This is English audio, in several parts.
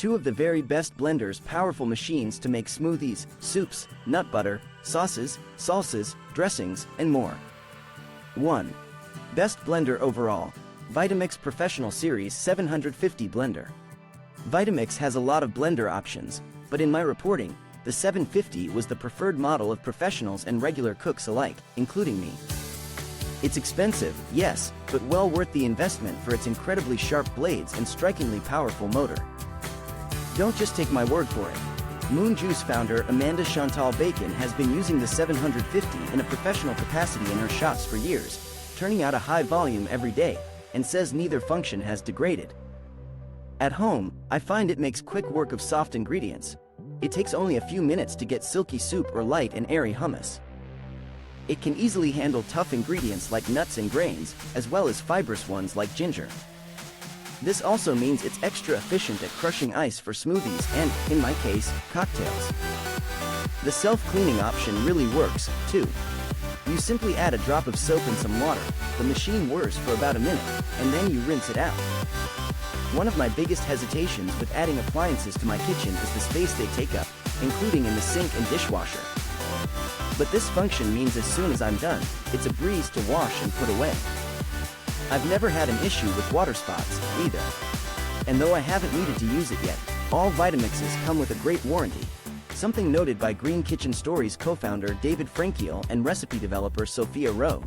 two of the very best blenders, powerful machines to make smoothies, soups, nut butter, sauces, salsas, dressings, and more. 1. Best blender overall. Vitamix Professional Series 750 Blender. Vitamix has a lot of blender options, but in my reporting, the 750 was the preferred model of professionals and regular cooks alike, including me. It's expensive, yes, but well worth the investment for its incredibly sharp blades and strikingly powerful motor. Don't just take my word for it. Moon Juice founder Amanda Chantal Bacon has been using the 750 in a professional capacity in her shops for years, turning out a high volume every day, and says neither function has degraded. At home, I find it makes quick work of soft ingredients. It takes only a few minutes to get silky soup or light and airy hummus. It can easily handle tough ingredients like nuts and grains, as well as fibrous ones like ginger. This also means it's extra efficient at crushing ice for smoothies and, in my case, cocktails. The self-cleaning option really works, too. You simply add a drop of soap and some water, the machine whirs for about a minute, and then you rinse it out. One of my biggest hesitations with adding appliances to my kitchen is the space they take up, including in the sink and dishwasher. But this function means as soon as I'm done, it's a breeze to wash and put away. I've never had an issue with water spots, either. And though I haven't needed to use it yet, all Vitamixes come with a great warranty, something noted by Green Kitchen Stories co-founder David Frankiel and recipe developer Sophia Rowe.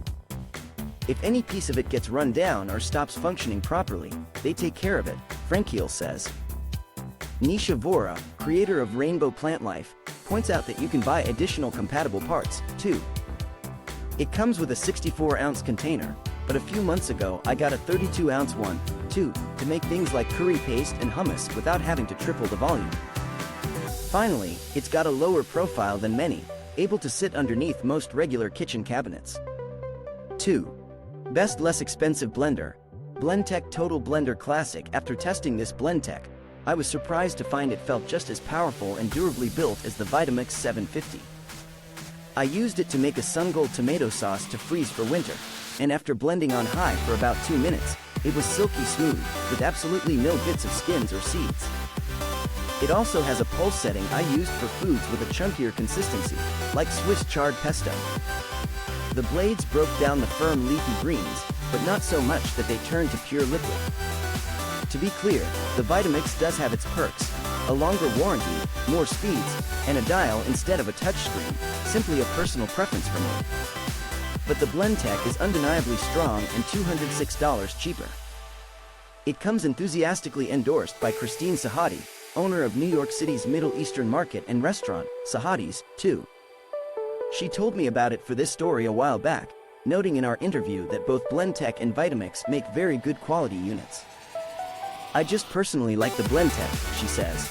If any piece of it gets run down or stops functioning properly, they take care of it, Frankiel says. Nisha Vora, creator of Rainbow Plant Life, points out that you can buy additional compatible parts, too. It comes with a 64-ounce container, but a few months ago I got a 32-ounce one, too, to make things like curry paste and hummus without having to triple the volume. Finally, it's got a lower profile than many, able to sit underneath most regular kitchen cabinets. 2. Best less expensive blender. Blendtec Total Blender Classic. After testing this Blendtec, I was surprised to find it felt just as powerful and durably built as the Vitamix 750. I used it to make a Sungold tomato sauce to freeze for winter, and after blending on high for about 2 minutes, it was silky smooth, with absolutely no bits of skins or seeds. It also has a pulse setting I used for foods with a chunkier consistency, like Swiss chard pesto. The blades broke down the firm leafy greens, but not so much that they turned to pure liquid. To be clear, the Vitamix does have its perks: a longer warranty, more speeds, and a dial instead of a touchscreen, simply a personal preference for me. But the Blendtec is undeniably strong and $206 cheaper. It comes enthusiastically endorsed by Christine Sahadi, owner of New York City's Middle Eastern market and restaurant, Sahadi's, too. She told me about it for this story a while back, noting in our interview that both Blendtec and Vitamix make very good quality units. I just personally like the Blendtec, she says.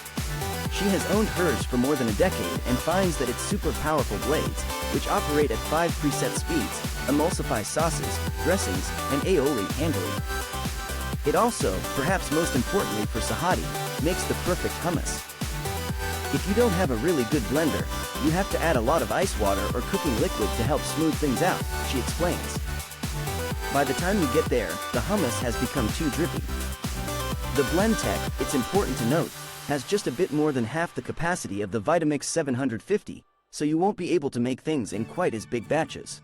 She has owned hers for more than a decade and finds that its super powerful blades, which operate at 5 preset speeds, emulsify sauces, dressings, and aioli handily. It also, perhaps most importantly for Sahadi, makes the perfect hummus. If you don't have a really good blender, you have to add a lot of ice water or cooking liquid to help smooth things out, she explains. By the time you get there, the hummus has become too drippy. The Blendtec, it's important to note, has just a bit more than half the capacity of the Vitamix 750, so you won't be able to make things in quite as big batches.